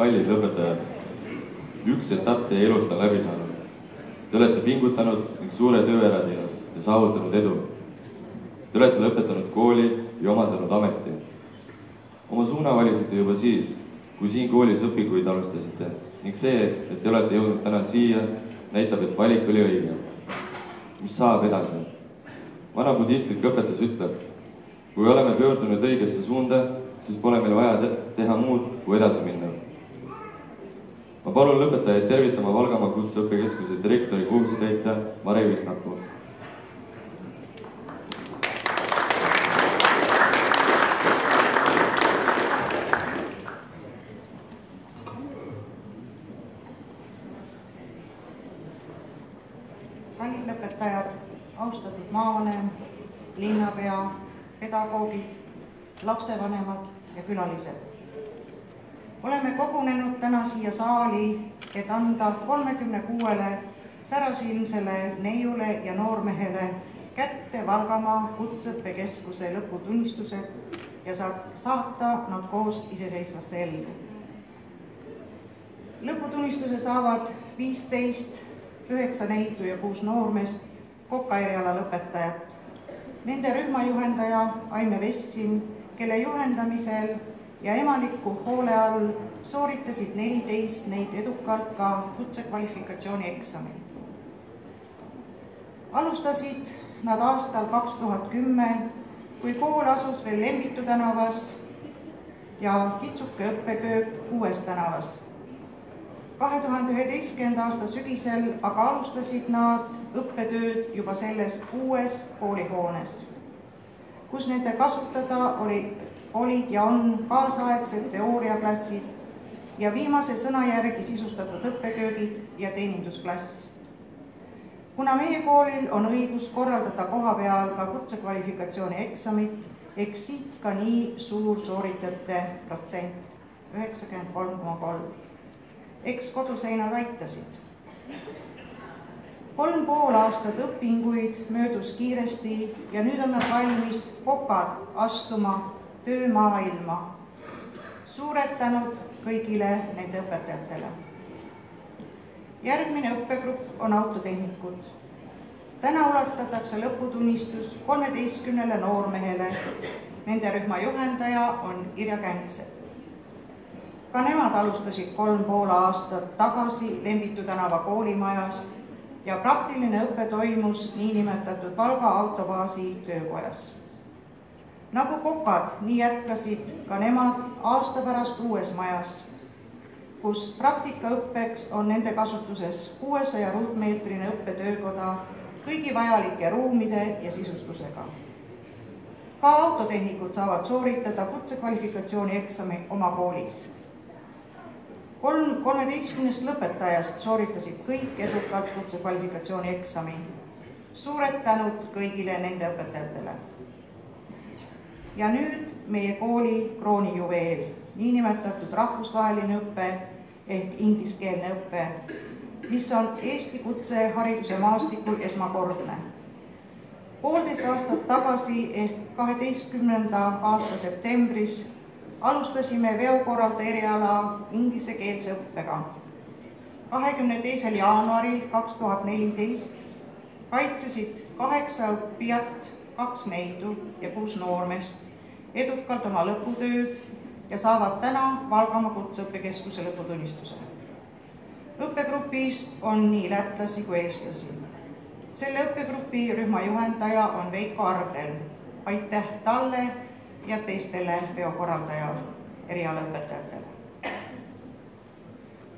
Kallid lõpetajad, üks etapp teie elust on läbi saanud. Te olete pingutanud ning suure töö ära teinud ja saavutanud edu. Te olete lõpetanud kooli ja omandanud ameti. Oma suuna valisite juba siis, kui siin koolis õpinguid alustasite ning see, et te olete jõudnud täna siia, näitab, et valik oli õige. Mis saab edasi? Vana budistlik õpetus ütleb, kui oleme pöördunud õigesse suunda, siis pole meil vaja teha muud kui edasi minna. Ma palun lõpetajaid tervitama Valgamaa Kutseõppekeskuse direktori kohusetäitja Mare Visnaku. Kallid lõpetajad, austatud maavanem, linnapea, pedagoogid, lapsevanemad ja külalised. Oleme kogunenud täna siia saali, et anda 36 särasilmsele neiule ja noormehele kätte Valgamaa Kutseõppekeskuse lõputunnistused ja saata nad koos iseseisvasse ellu. Lõputunnistuse saavad 15, 9 neidu ja 6 noormeest, Koka eriala lõpetajat. Nende rühmajuhendaja Aime Vessin, kelle juhendamisel ja emaliku hoole all sooritasid 14 neid edukalt ka kutsekvalifikatsiooni eksami. Alustasid nad aastal 2010, kui kool asus veel Lembitu tänavas ja kitsuke õppeköök Uues tänavas. 2011. aasta sügisel aga alustasid nad õppetööd juba selles uues koolihoones, kus nende kasutada olid ja on kaasaegsed teooriaklassid ja viimase sõna järgi sisustatud õppeköögid ja teenindusklass. Kuna meie koolil on õigus korraldada koha peal ka kutsekvalifikatsiooni eksamit, eks siit ka nii suur sooritajate protsent, 93,3. Eks koduseinad aitasid. 3,5 aastat õpinguid möödus kiiresti ja nüüd on nad valmis kokad astuma töömaailma. Suured tänud kõigile nende õpetajatele. Järgmine õppegrupp on autotehnikud. Täna ulatatakse lõputunnistus 13 noormehele. Nende rühma juhendaja on Irja Kängse. Ka nemad alustasid 3,5 aastat tagasi Lembitu tänava koolimajas ja praktiline õpe toimus niinimetatud Valga autobaasi töökojas. Nagu kokad, nii jätkasid ka nemad aasta pärast uues majas, kus praktikaõppeks on nende kasutuses 600 ruutmeetrine õppetöökoda kõigi vajalike ruumide ja sisustusega. ka autotehnikud saavad sooritada kutsekvalifikatsiooni eksami oma koolis. 13 lõpetajast sooritasid kõik edukalt kutsekvalifikatsiooni eksami. Suured tänud kõigile nende õpetajatele. Ja nüüd meie kooli kroonijuveel, niinimetatud rahvusvaheline õpe ehk ingliskeelne õpe, mis on Eesti kutsehariduse maastikul esmakordne. 1,5 aastat tagasi ehk 12. aasta septembris alustasime veokorraldaja eriala inglisekeelse õppega. 22. jaanuaril 2014 kaitsesid 8 õppijat, 2 neidu ja 6 noormest edukalt oma lõputööd ja saavad täna Valgamaa Kutseõppekeskuse lõputunnistuse. Õppegrupis on nii lätlasi kui eestlasi. Selle õppegrupi rühma juhendaja on Veiko Ardel. Aitäh talle ja teistele veokorraldaja erialaõpetajatele.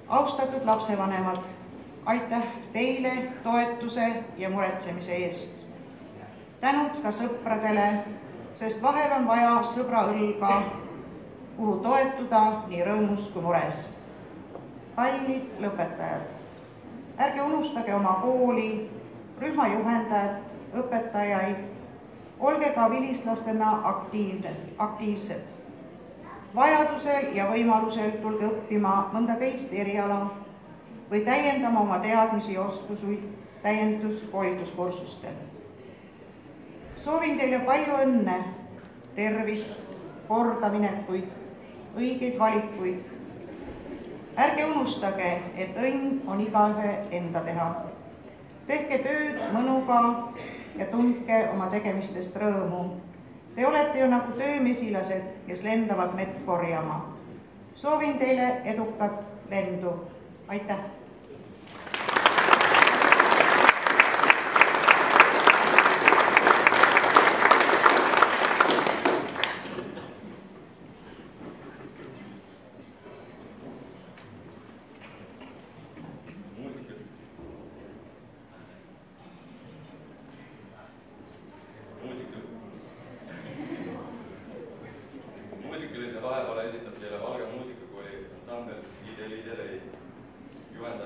Austatud lapsevanemad, aitäh teile toetuse ja muretsemise eest. Tänud ka sõpradele, sest vahel on vaja sõbra õlga, kuhu toetuda nii rõõmus kui mures. Kallid lõpetajad, ärge unustage oma kooli, rühma juhendajat, õpetajaid, olge ka vilistlastena aktiivsed. Vajadusel ja võimalusel tulge õppima mõnda teist eriala või täiendama oma teadmisi ja oskusi täienduskoolituskursustel. Soovin teile palju õnne, tervist, kordaminekuid, õigeid valikuid. Ärge unustage, et õnn on igaühe enda teha. Tehke tööd mõnuga ja tundke oma tegemistest rõõmu. Te olete ju nagu töömesilased, kes lendavad mett korjama. Soovin teile edukat lendu. Aitäh! Muusikalise vahevale esitab teile Valga muusikakooli ansambel Liide Liide Lei. Juhendab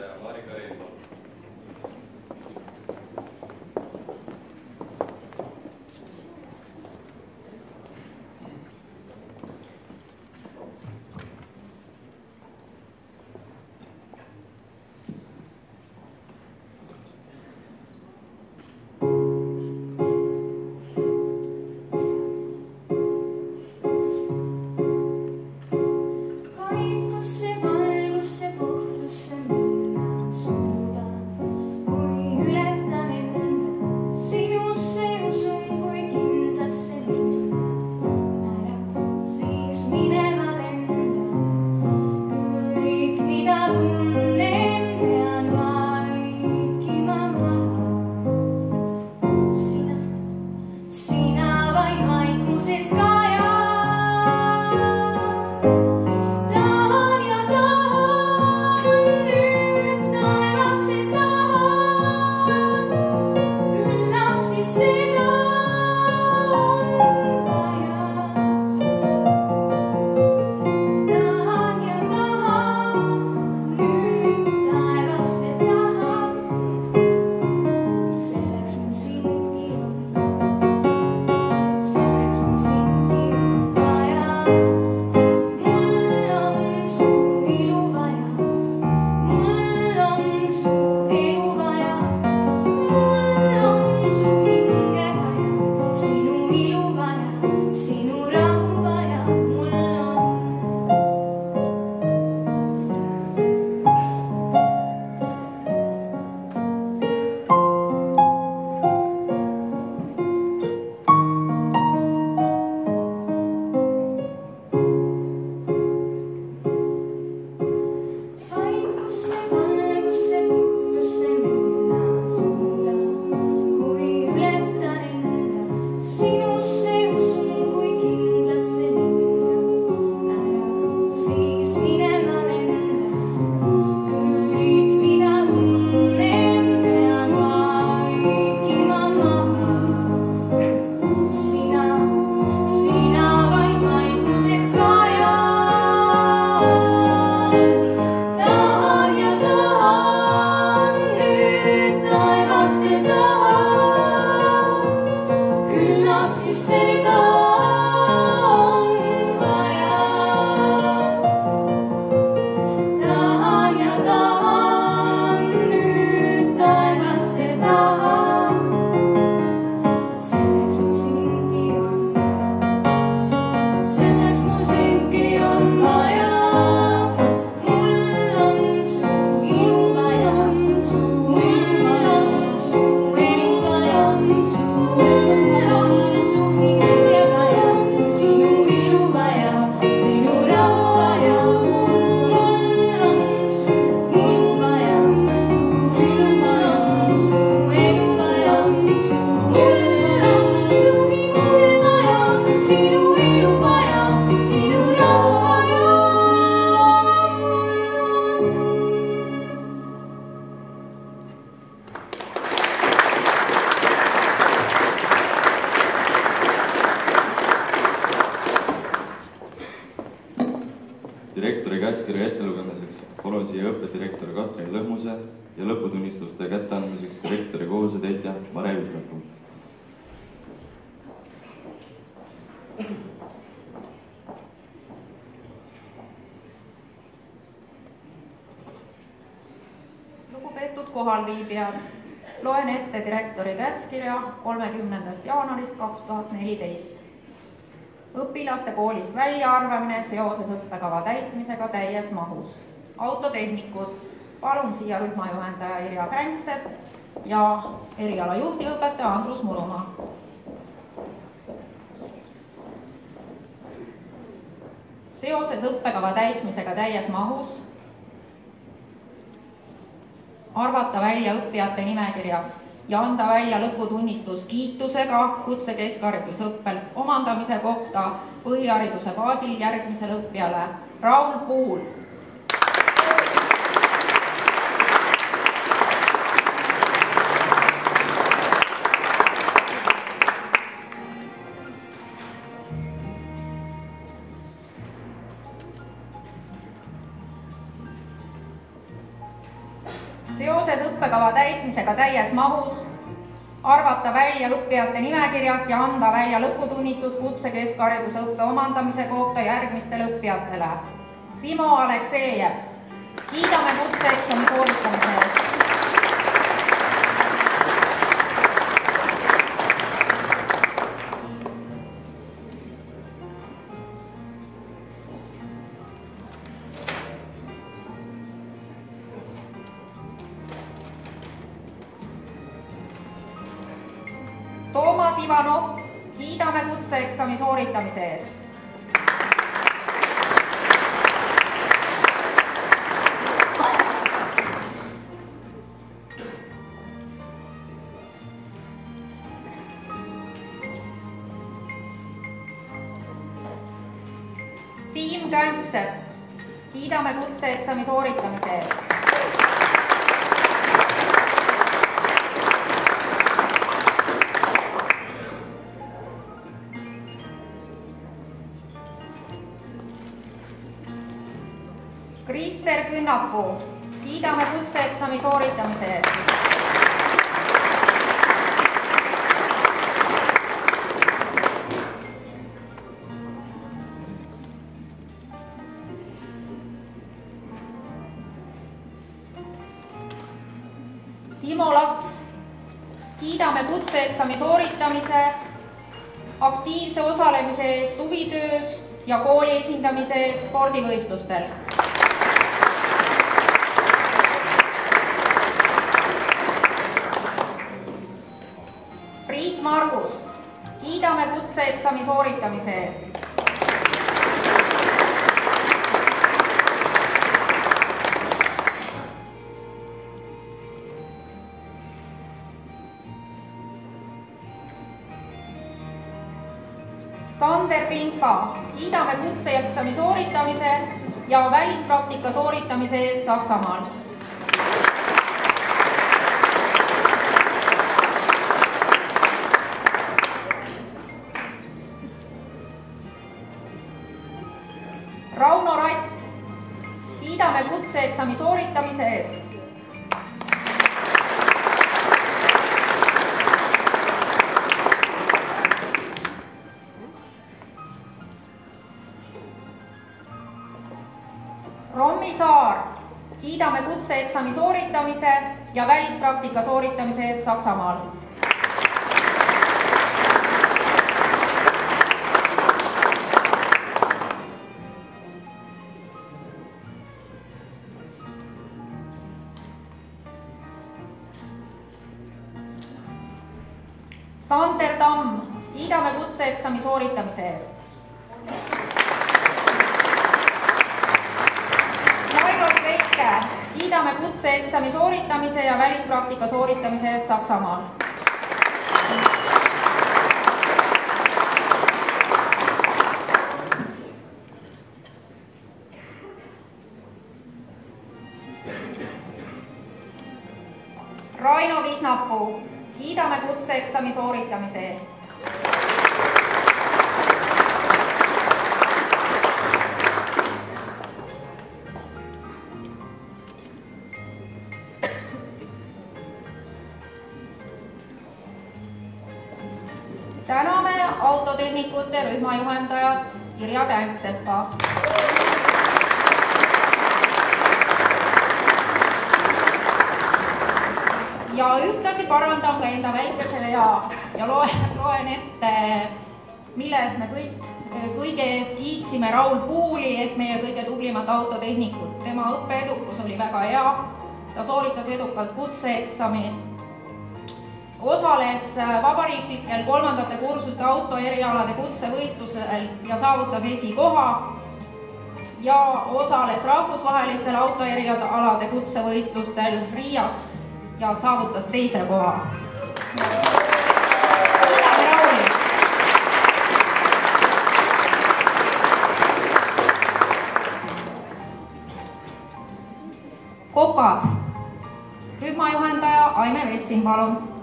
Direktori käskkirja ettelugemiseks palun siia õppedirektor Katrin Lõhmuse ja lõputunnistuste kätteandmiseks direktori kohusetäitja Mare Üsnaku. Lugupeetud kohalviibijad, loen ette direktori käskkirja 30. jaanuarist 2014. Õpilaste koolist väljaarvamine seoses õppekava täitmisega täies mahus. Autotehnikud, palun siia rühmajuhendaja Irja Kränksepp ja eriala juhtivõpetaja Andrus Murumaa. Seoses õppekava täitmisega täies mahus arvata välja õppijate nimekirjas ja anda välja lõputunnistus kiitusega kutsekeskharidusõppel omandamise kohta põhihariduse baasil järgmisele õppijale Raul Puul. Seoses õppekava täitmisega täies mahus arvata välja õppijate nimekirjast ja anda välja lõputunnistus kutsekeskhariduse õppe omandamise kohta järgmistele õppijatele. Simo Aleksejev, kiidame kutseeksami sooritamise eest. Toomas Ivanov, kiidame kutseeksami sooritamise eest. Siim Känksepp, kiidame kutseeksami sooritamise eest. Krister Künnapuu, kiidame kutseeksami sooritamise eest. Timo Laks, kiidame kutseeksami sooritamise, aktiivse osalemise eest huvitöös ja kooli esindamise eest spordivõistlustel. Priit Margus, kiidame kutseeksami sooritamise eest. Sander Pinka, kiidame kutseeksami sooritamise ja välispraktika sooritamise eest Saksamaal. Rauno Ratt, kiidame kutseeksami sooritamise eest. kiidame kutseeksami sooritamise ja välispraktika sooritamise eest Saksamaal. Sander Tamm, kiidame kutseeksami sooritamise eest. Lailot Veike, kiidame kutseeksami sooritamise ja välispraktika sooritamise eest Saksamaal. Raino Visnapuu, kiidame kutseeksami sooritamise eest. Täname autotehnikute rühmajuhendajat Irja Känksepa. Ja ühtlasi parandan ka enda väikese vea ja loen ette, milles me kõige eest kiitsime Raul Puuli ehk meie kõige tublimat autotehnikut. Tema õppeedukus oli väga hea, ta sooritas edukalt kutseeksami, osales vabariiklikel 3. kursuste autoerialade kutsevõistlusel ja saavutas esikoha ja osales rahvusvahelistel autoerialade kutsevõistlustel Riias ja saavutas 2. koha. Kiidame Rauli! Kokad, rühmajuhendaja Aime Vessin, palun.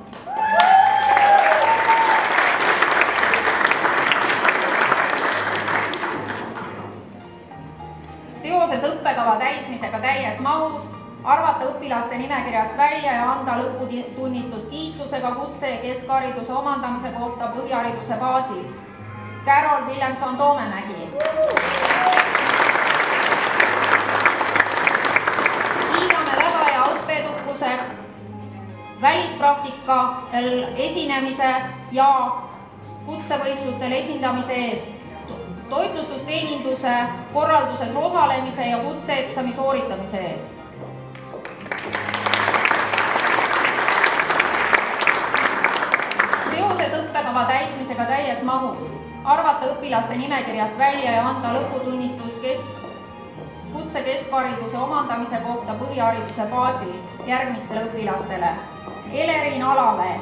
Seoses õppekava täitmisega täies mahus arvata õpilaste nimekirjast välja ja anda lõputunnistus kiitusega kutse- ja keskhariduse omandamise kohta põhihariduse baasil. Carol Willemson Toomemägi. Kiidame väga hea õppeedukuse, välispraktikal esinemise ja kutsevõistlustel esindamise eest, toitlustusteeninduse korralduses osalemise ja kutseeksami sooritamise eest. Seoses õppekava täitmisega täies mahus arvata õpilaste nimekirjast välja ja anda lõputunnistus kutsekeskhariduse omandamise kohta põhihariduse baasil järgmistele õpilastele. Elerin Alamäe.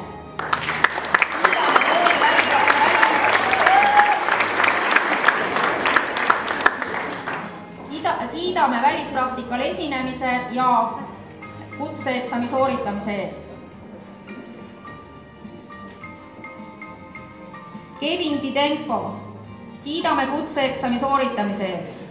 Kiidame välispraktikal esinemise ja kutseeksami sooritamise eest. Kevin Didenko, kiidame kutseeksami sooritamise eest.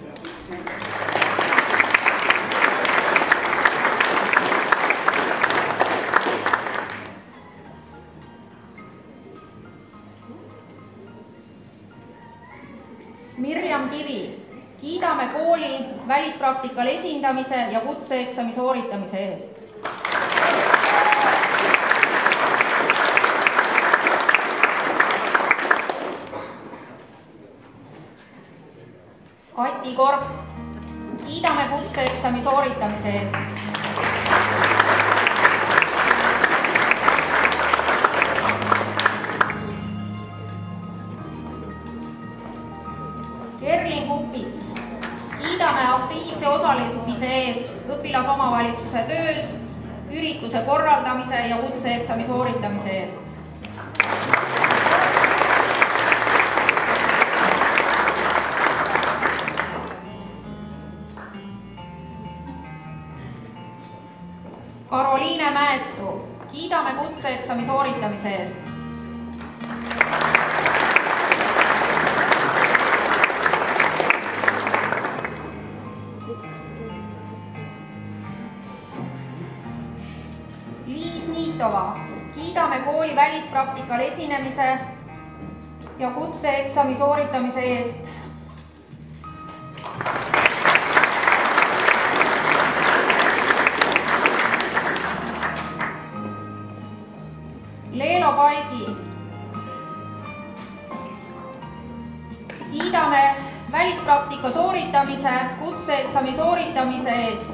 Mirjam Kivi, kiidame kooli välispraktikal esindamise ja kutseeksami sooritamise eest. Kati Korp, kiidame kutseeksami sooritamise eest. Kerlin Kupits, kiidame aktiivse osalemise eest õpilasomavalitsuse töös, ürituse korraldamise ja kutseeksami sooritamise eest. Karoliine Mäestu, kiidame kutseeksami sooritamise eest. Liis Niitova, kiidame kooli välispraktikal esinemise ja kutseeksami sooritamise eest. Kiidame välispraktika sooritamise, kutseeksami sooritamise eest.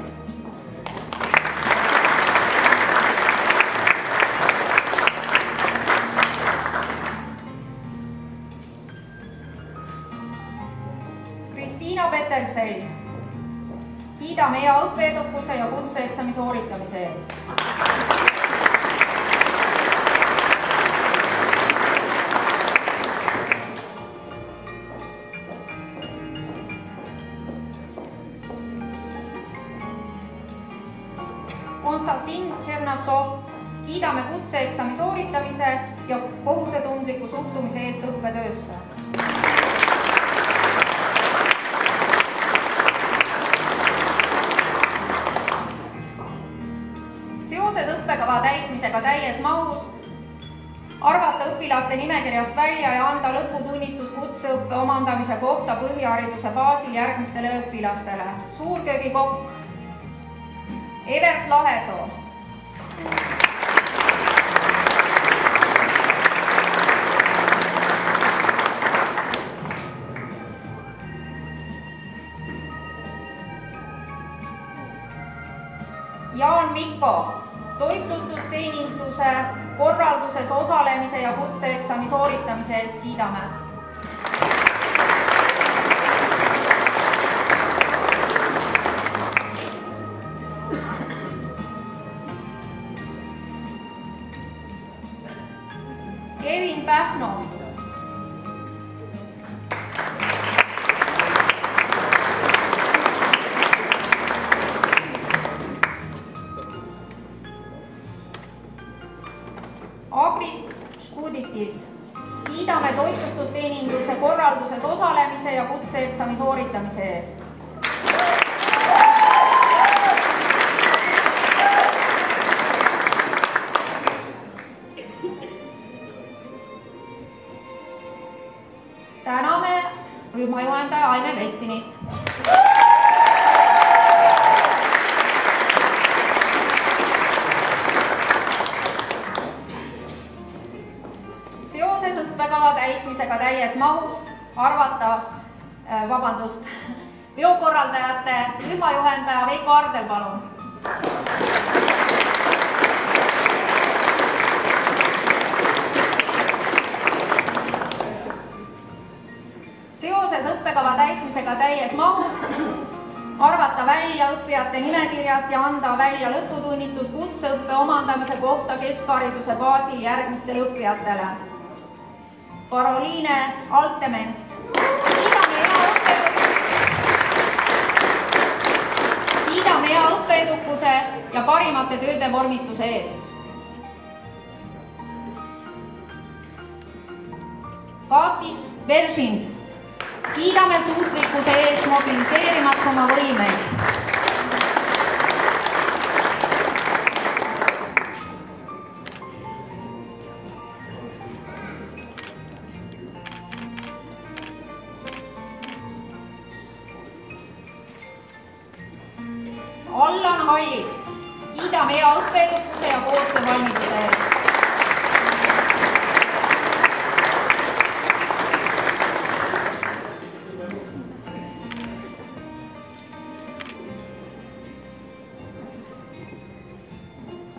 Kristiina Petersel. Kiidame hea õppeedukuse ja kutseeksami sooritamise eest. Konstantin Tšernasov. Kiidame kutseeksami sooritamise ja kohusetundliku suhtumise eest õppetöösse. Õppekava täitmisega täies mahus, arvata õpilaste nimekirjast välja ja anda lõputunnistus kutseõppe omandamise kohta põhihariduse baasil järgmistele õpilastele. Suurköögikokk Evert Lahesoo. Jaan Mikko. Toitlustusteeninduse korralduses osalemise ja kutseeksami sooritamise eest kiidame. Kevin Pähno. Kiidame toitlustusteeninduse korralduses osalemise ja kutseeksami sooritamise eest. Täname rühmajuhendaja Aime Vessinit. Õppekava täitmisega täies mahus arvata, veokorraldajate rühmajuhendaja Veiko Ardel, palun. Seoses õppekava täitmisega täies mahus arvata välja õppijate nimekirjast ja anda välja lõputunnistus kutseõppe omandamise kohta keskhariduse baasil järgmistele õppijatele. Karoliine Altement. Kiidame hea õppeedukuse ja parimate tööde vormistuse eest. Katis Beržins. Kiidame suutlikkuse eest mobiliseerimaks oma võimeid. Allan Hallik. Kiidame hea õppeedukuse ja koostöövalmiduse eest.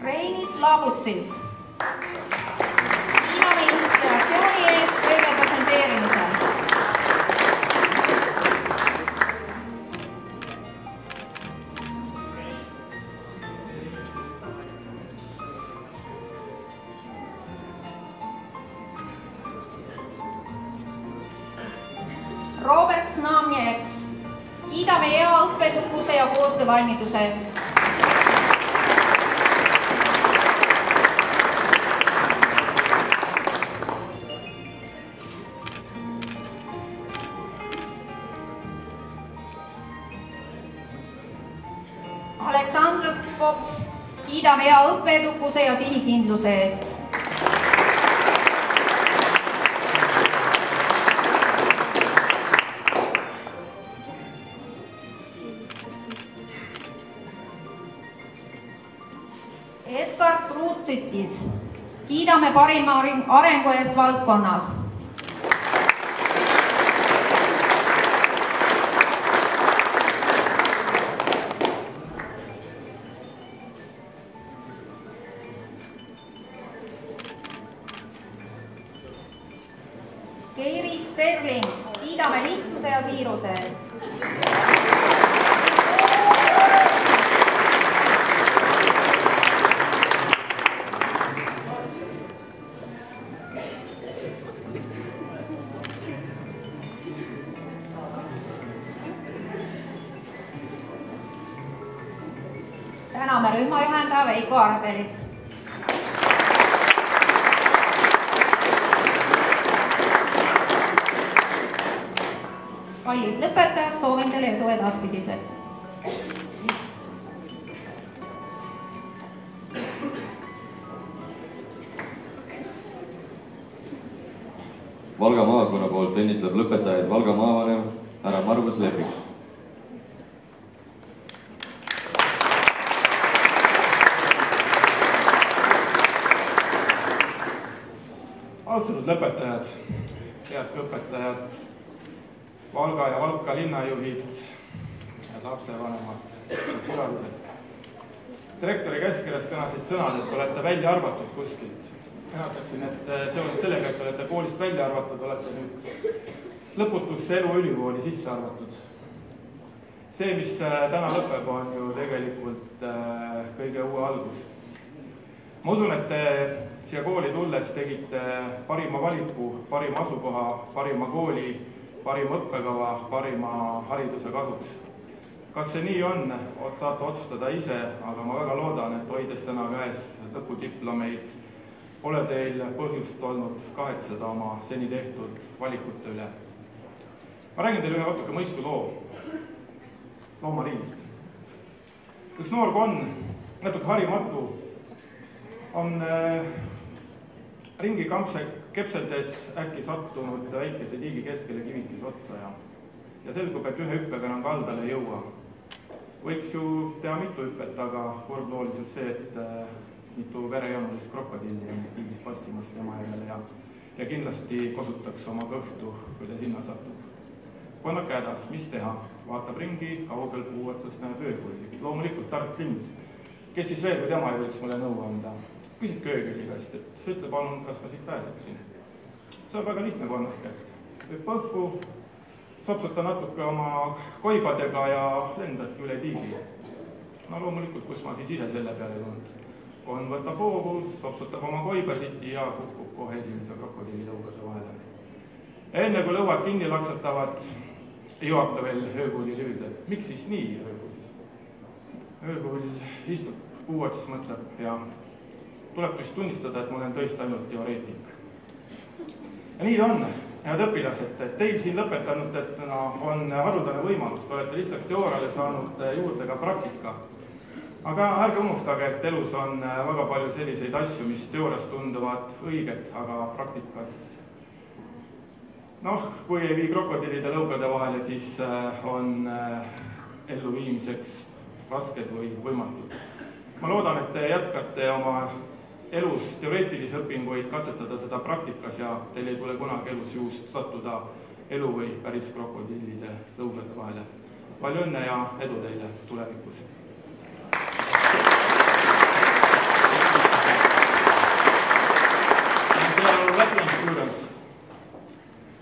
Reinis Labutsis. Kiidame inspiratsiooni eest tööde presenteerimisel. Robert Znamjeks. Kiidame hea õppeedukuse ja koostöövalmiduse eest. Aleksandr Spoks. Kiidame hea õppeedukuse ja sihikindluse eest. Edgar Strutsitis. Kiidame parima arengu eest valdkonnas. Keiri Sperling, kiidame lihtsuse ja siiruse eest. Täname rühmajuhendaja Veiko Ardelit. Kallid lõpetajad, soovin teile edu edaspidiseks. Valga maakonna poolt õnnitleb lõpetajaid Valga maavanem härra Margus Lepik. Austatud lõpetajad, head õpetajad, Valga ja Valka linnajuhid, lapsevanemad, külalised. Direktori käskkirjas kõnasid sõnad, et olete välja arvatud kuskilt. Meenataksin, et seoses sellega, et olete koolist välja arvatud, olete nüüd lõputusse eluülikooli sisse arvatud. See, mis täna lõpeb, on ju tegelikult kõige uue algus. Ma usun, et te siia kooli tulles tegite parima valiku, parima asukoha, parima kooli, parima õppekava, parima hariduse kasuks. Kas see nii on, saate otsustada ise, aga ma väga loodan, et hoides täna käes lõpudiplomeid, pole teil põhjust olnud kahetseda oma seni tehtud valikute üle. Ma räägin teile ühe natuke mõistu loo, loomariist. Üks noor konn, natuke harimatu, on ringi kepseldes äkki sattunud väikese tiigi keskele kivikis otsa ja selgub, et ühe hüppega enam kaldale ei jõua. Võiks ju teha mitu hüppet, aga kurbloolisus see, et mitu verejanulist krokodilli on tiigis passimas tema järele ja kindlasti kosutaks oma kõhtu, kui ta sinna satub. Konnake hädas, mis teha? Vaatab ringi, kaugel puu otsast näeb öökulli. Loomulikult Tark lind. Kes siis veel, kui tema ei võiks mulle nõu anda? Küsib köögülli käest, et ütle palun, kas ma siit pääseksin. See on väga lihtne konnake. Võib õhku, sopsuta natuke oma koibadega ja lendadki üle tiigi. No loomulikult, kus ma siis ise selle peale tulnud. Konn võtab hoovus, sopsutab oma koibasid ja kukub kohe esimese krokodilli tõugade vahele. Enne kui lõuad kinni laksatavad, jõuab ta veel öökulli lüüda. Miks siis nii öökull? Öökull istub puu otsas, mõtleb ja tuleb vist tunnistada, et ma olen tõesti ainult teoreetik. Ja nii on, head õpilased, et teil siin lõpetanutena on haruldane võimalus, te olete lihtsalt teooriale saanud juurde ka praktika. Aga ärge unustage, et elus on väga palju selliseid asju, mis teoorias tunduvad õiged, aga praktikas kui ei vii krokodillide lõugade vahele, siis on elluviimiseks rasked või võimatud. Ma loodan, et te jätkate oma elus teoreetilisi õpinguid, katsetada seda praktikas ja teil ei tule kunagi elus juust sattuda elu või päris krokodillide lõugade vahele. Palju õnne ja edu teile tulevikus!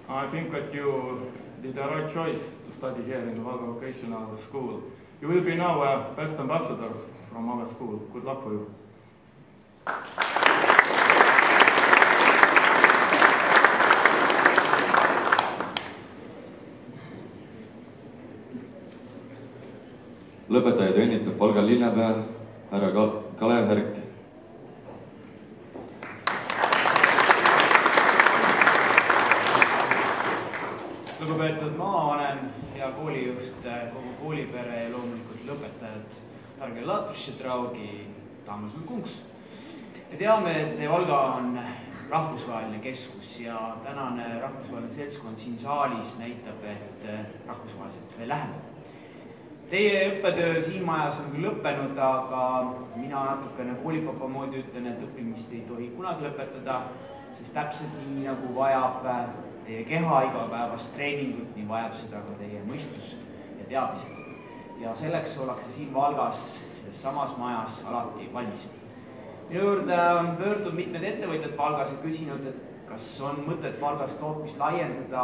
I think that you did the right choice to study here in the Valga Vocational School. You will be now best ambassadors from our school. Good luck for you. Lõpetajaid õnnitleb Valga linnapea härra Kalev Härk. Lugupeetud maavanem ja koolijuht, kogu koolipere ja loomulikult lõpetajad, Targe Laatusse traugi, Taamasel Kungs. Me teame, et Valga on rahvusvaheline keskus ja tänane rahvusvaheline seltskond siin saalis näitab, et rahvusvaheliselt veel läheb. Teie õppetöö siin majas on küll lõppenud, aga mina natukene koolipapa moodi ütlen, et õppimist ei tohi kunagi lõpetada, sest täpselt nii nagu vajab teie keha igapäevast treeningut, nii vajab seda ka teie mõistus ja teadmised. Ja selleks ollakse siin Valgas, selles samas majas alati valmis. Minu juurde on pöördunud mitmed ettevõtjad Valgas ja küsinud, et kas on mõtet Valgast hoopis laiendada,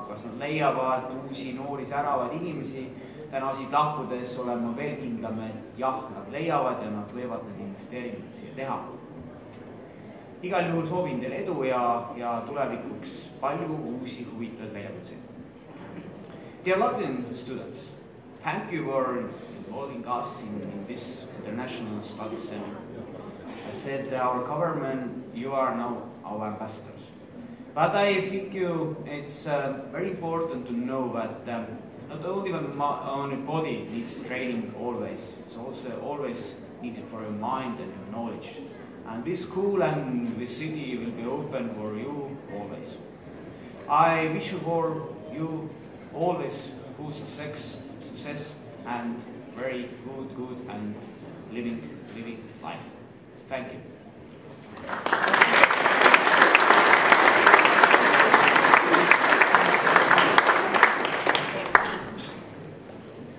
kas nad leiavad uusi noori säravaid inimesi. Täna siit lahkudes olen ma veel kindlam, et jah, nad leiavad ja nad võivad need investeeringud siia teha. Igal juhul soovin teile edu ja tulevikuks palju uusi huvitavaid väljakutseid. Dear Latvian students, thank you for involving us in this International Studies Center. I said our government, you are now our ambassadors. But I think it's very important to know that not only the body needs training always, it's also always needed for your mind and your knowledge. And this school and this city will be open for you always. I wish for you always good success and very good and living life. Thank you.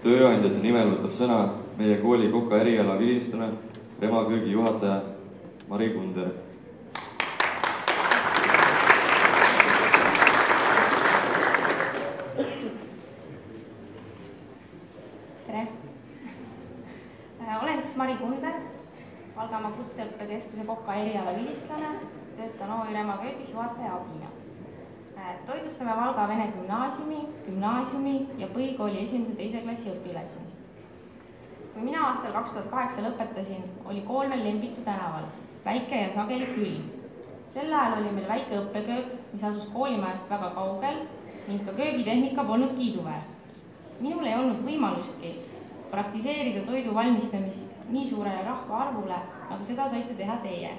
Tööandjate nimel võtab sõna meie kooli koka eriala vilistlane, remaköögi juhataja Mari Kunder. Tere! Olen siis Mari Kunder, Valgamaa Kutseõppekeskuse koka eriala vilistlane, töötan OÜ remaköögis juhataja abina. Toitlustame Valga Vene gümnaasiumi ja põhikooli 1.–2. klassi õpilasi. Kui mina aastal 2008 lõpetasin, oli kool meil Lembitu tänaval, väike ja sageli külm. Sel ajal oli meil väike õppeköök, mis asus koolimajast väga kaugel ning ka köögitehnika polnud kiiduväärt. Minul ei olnud võimalustki praktiseerida toidu valmistamist nii suurele rahvaarvule, nagu seda saite teha teie.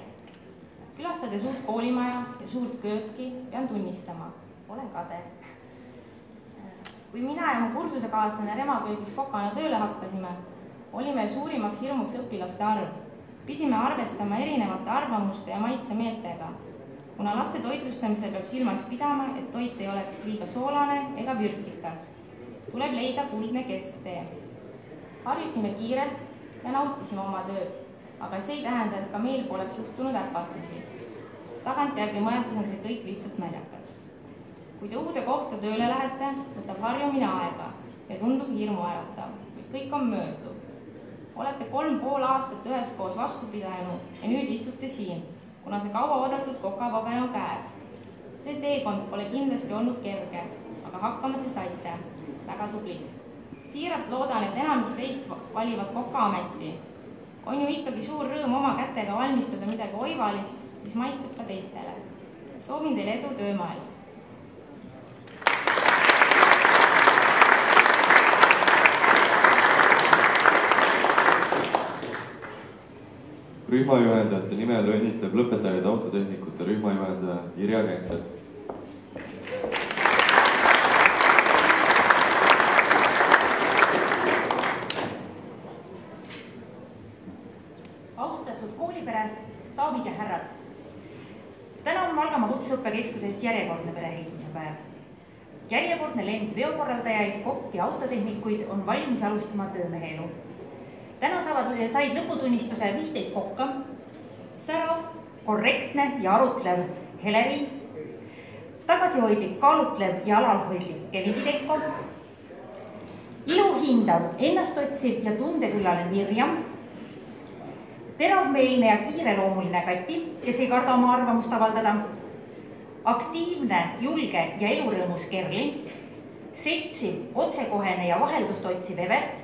Külastades uut koolimaja ja suurt kööki, pean tunnistama, olen kade. Kui mina ja mu kursusekaaslane remaköögis kokana tööle hakkasime, oli meil suurimaks hirmuks õpilaste arv. Pidime arvestama erinevate arvamuste ja maitsemeeltega, kuna laste toitlustamisel peab silmas pidama, et toit ei oleks liiga soolane ega vürtsikas. Tuleb leida kuldne kesktee. Harjusime kiirelt ja nautisime oma tööd, aga see ei tähenda, et ka meil poleks juhtunud äpatusi. Tagantjärgi mõeldes on see kõik lihtsalt naljakas. Kui te uude kohta tööle lähete, võtab harjumine aega ja tundub hirmuäratav, kuid kõik on mööduv. Olete 3,5 aastat üheskoos vastu pidanud ja nüüd istute siin, kuna see kaua oodatud kokapaber on käes. See teekond pole kindlasti olnud kerge, aga hakkama te saite. Väga tublid. Siiralt loodan, et enamik teist valivad kokaameti. On ju ikkagi suur rõõm oma kätega valmistada midagi oivalist, mis maitseb ka teistele. Soovin teile edu töömael. Rühmajuhendajate nimel õnnitleb lõpetajaid autotehnikute rühmajuhendaja Irja Känksepp. Austatud koolipere, daamid ja härrad. Täna on Valgamaa Kutseõppekeskuses järjekordne pereheitmise päev. Järjekordne lend veokorraldajaid, kokki ja autotehnikuid on valmis alustama töömeheelu. Täna said lõputunnistuse 15 kokka, särav, korrektne ja arutlev Heleri, tagasihoidlik, kaalutlev ja alalhoidlik Kevin Teko, iluhindav, ennastotsiv ja tundeküllane Mirjam, teravmeelne ja kiireloomuline Kati, kes ei karda oma arvamust avaldada, aktiivne, julge ja elurõõmus Kerli, seltsiv, otsekohene ja vaheldust otsiv Evert,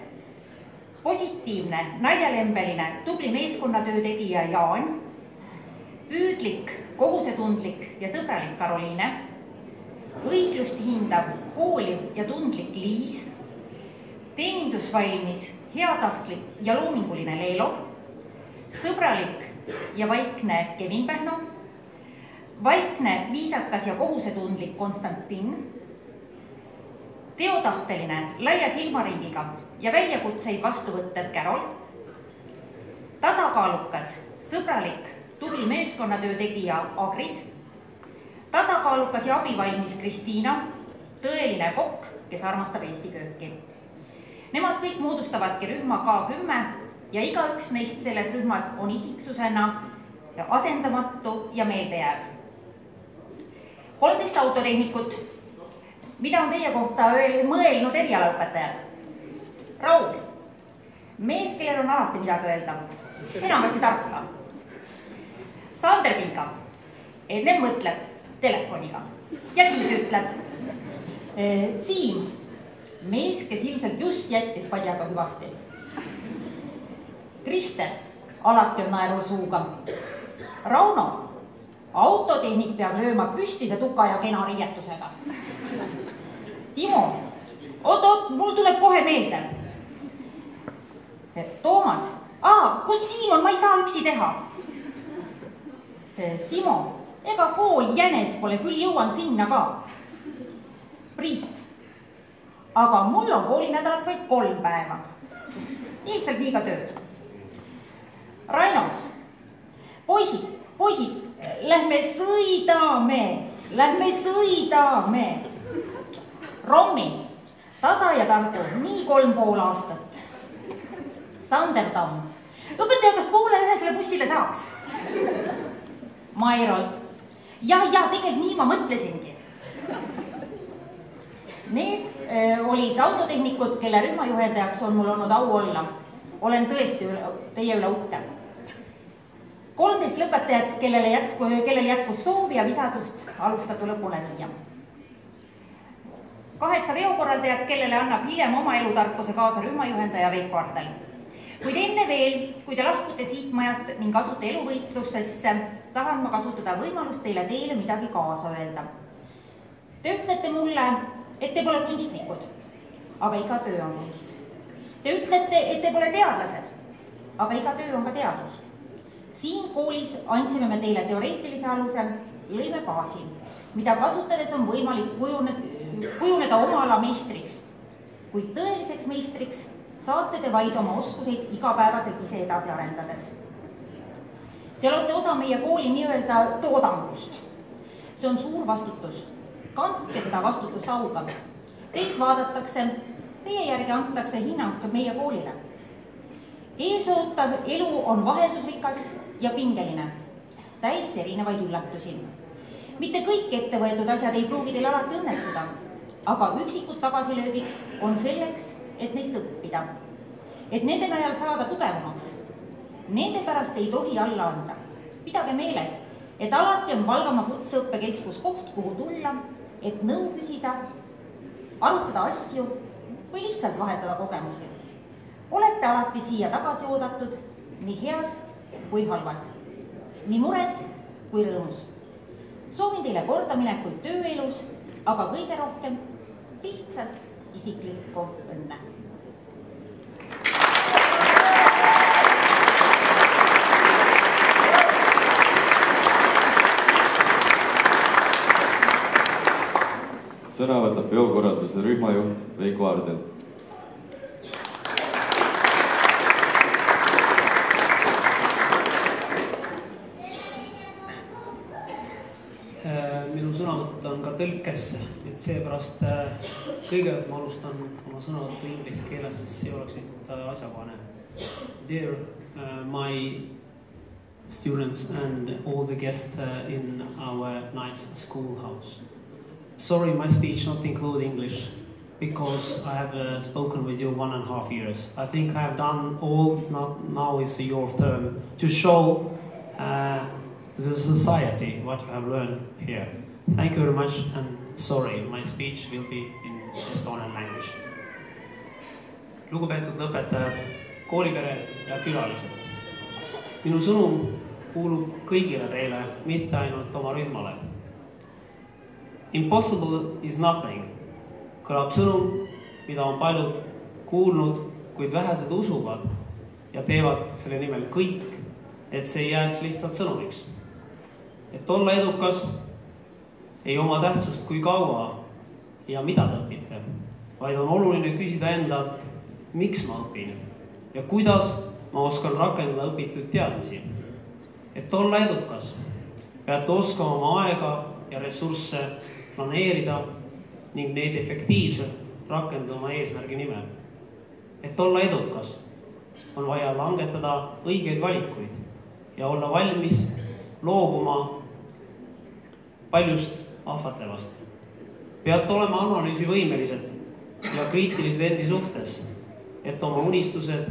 positiivne, naljalembeline, tubli meeskonnatöö tegija Jaan, püüdlik, kohusetundlik ja sõbralik Karoliine, õiglust hindav, hooliv ja tundlik Liis, teenindusvalmis, heatahtlik ja loominguline Leelo, sõbralik ja vaikne Kevin Pärno, vaikne, viisakas ja kohusetundlik Konstantin, teotahteline, laia silmaringiga ja väljakutseid vastuvõttev Carol, tasakaalukas, sõbralik, tubli meeskonnatöö tegija Agris, tasakaalukas ja abivalmis Kristiina, tõeline kokk, kes armastab Eesti kööki. Nemad kõik moodustavadki rühma K10 ja igaüks neist selles rühmas on isiksusena asendamatu ja meeldejääv. 13 autotehnikut. Mida on teie kohta mõelnud erialaõpetajad? Raul, mees, kellel on alati midagi öelda, enamasti tarka. Sander Pinga, enne mõtleb telefoniga ja siis ütleb. Siim, mees, kes ilmselt just jättis padjaga hüvasti. Krister, alati on naerul suuga. Rauno, autotehnik peab lööma püstise tuka ja kena riietusega. Timo, oot, mul tuleb kohe meelde. Toomas, kus Siim on, ma ei saa üksi teha. Simo, ega kool jänes pole, küll jõuan sinna ka. Priit, aga mul on koolinädalas vaid 3 päeva. Ilmselt liiga tööd. Raino, poisid, lähme sõidame. Rommi, tasa ja targu, nii 3,5 aastat. Sander Tamm, õpetaja, kas poole ühesele bussile saaks? Mairolt, ja tegelikult nii ma mõtlesingi. Need olid autotehnikud, kelle rühmajuhendajaks on mul olnud au olla. Olen tõesti teie üle uhke. 13 lõpetajat, kellel jätkus soovi ja visadust alustatu lõpule viia. 8 veokorraldajat, kellele annab hiljem oma elutarkuse kaasa rühmajuhendaja Veiko Ardel. Kuid enne veel, kui te lahkute siit majast ning asute eluvõitlusesse, tahan ma kasutada võimalust teile midagi kaasa öelda. Te ütlete mulle, et te pole kunstnikud, aga iga töö on kunst. Te ütlete, et te pole teadlased, aga iga töö on ka teadus. Siin koolis andsime me teile teoreetilise aluse, lõime baasi, mida kasutades on võimalik kujuneda oma ala meistriks. Kuid tõeliseks meistriks saate te vaid oma oskuseid igapäevaselt ise edasi arendades. Te olete osa meie kooli nii-öelda toodangust. See on suur vastutus. Kandke seda vastutust auga. Teid vaadatakse, teie järgi antakse hinnang meie koolile. Eesootav elu on vaheldusrikas ja pingeline, täis erinevaid üllatusi. Mitte kõik ettevõetud asjad ei pruugi teil alati õnnestuda, aga üksikud tagasilöögid on selleks, et neist õppida, et nende najal saada tugevamaks. Nende pärast ei tohi alla anda. Pidage meeles, et alati on Valgamaa kutseõppekeskus koht, kuhu tulla, et nõu küsida, arutada asju või lihtsalt vahetada kogemusi. Olete alati siia tagasi oodatud, nii heas kui halvas, nii mures kui rõõmus. Soovin teile kordaminekuid tööelus, aga kõige rohkem lihtsalt isiklikku õnne. Sõna võtab peokorralduse rühmajuht Veiko Ardel. Minu sõnavõtt on ka tõlkesse, et seepärast kõigepealt ma alustan oma sõnavõttu inglise keeles, sest see oleks vist asjakohane. Dear my students and all the guests in our nice schoolhouse. Sorry, my speech not include English, because I have spoken with you 1.5 years. I think I have done all, now is your turn, to show to the society what you have learned here. Thank you very much, and sorry, my speech will be in Estonian language. Lugupeetud lõpetajad, koolipere ja külalised. Minu sõnum kuulub kõigile teile, mitte ainult oma rühmale. Impossible is nothing. Kõlab sõnum, mida on paljud kuulnud, kuid vähesed usuvad ja teevad selle nimel kõik, et see ei jääks lihtsalt sõnumiks. Et olla edukas ei oma tähtsust kui kaua ja mida te õpite, vaid on oluline küsida endalt, miks ma õpin ja kuidas ma oskan rakendada õpitud teadmisi. Et olla edukas, peate oskama oma aega ja ressursse planeerida ning neid efektiivselt rakendada oma eesmärgi nimel. Et olla edukas, on vaja langetada õigeid valikuid ja olla valmis loobuma paljust ahvatlevast. Peate olema analüüsivõimelised ja kriitilised endi suhtes, et oma unistused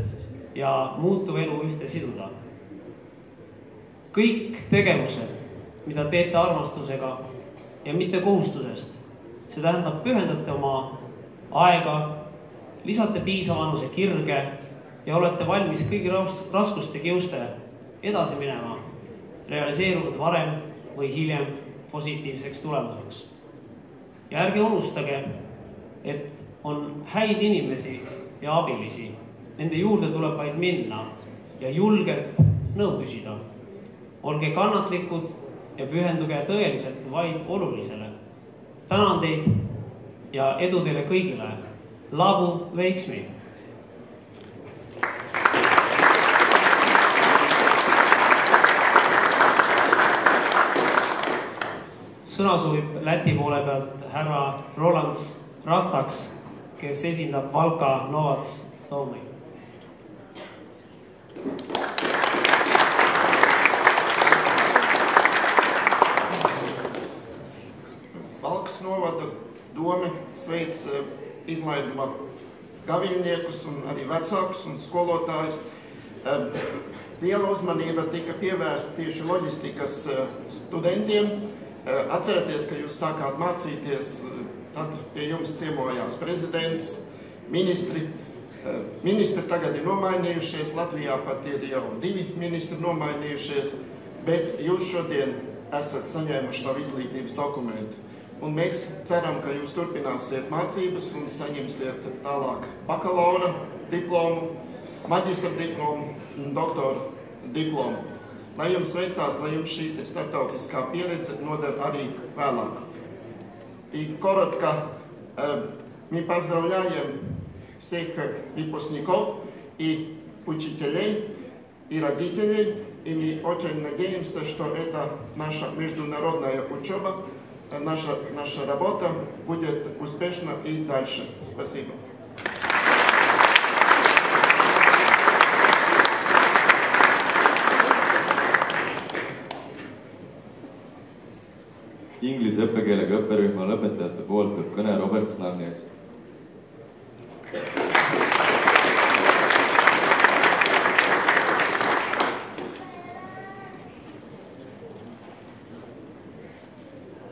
ja muutuv elu ühte siduda. Kõik tegevused, mida teete armastusega ja mitte kohustusest, see tähendab pühendate oma aega, lisate piisava annuse kirge ja olete valmis kõigi raskuste kiuste edasi minema, realiseeruvad varem või hiljem positiivseks tulemuseks. Ja ärge unustage, et on häid inimesi ja abilisi. Nende juurde tuleb vaid minna ja julgelt nõu küsida. Olge kannatlikud ja pühenduge tõeliselt vaid olulisele. Tänan teid ja edu teile kõigile. Labu Veiksmi! Sõna soovib Läti poole pealt härra Roland Rastaks, kes esindab Valka Novats Domi. Valkas novada doma sveic izlaiduma gaviļniekus un arī vecākus un skolotājus. Liela uzmanība tika pievērsta tieši loģistikas studentiem. Atcerieties, ka jūs sākāt mācīties, tad pie jums ciemojās prezidents, ministri. Ministri tagad ir nomainījušies, Latvijā pat ir jau 2 ministri nomainījušies, bet jūs šodien esat saņēmuši savu izglītības dokumentu. Un mēs ceram, ka jūs turpināsiet mācības un saņemsiet tālāk bakalaura diplomu, maģistra diplomu un doktora diplomu. Lai jums veicās, lai jums šī starptautiskā pieredze noder arī vēlāk. И коротко мы поздравляем всех выпускников и учителей, и родителей. И мы очень надеемся, что эта наша международная учеба, наша работа будет успешна и дальше. Спасибо. Inglise õppekeelega õpperühma lõpetajate poolt peab kõne Robert Slanges.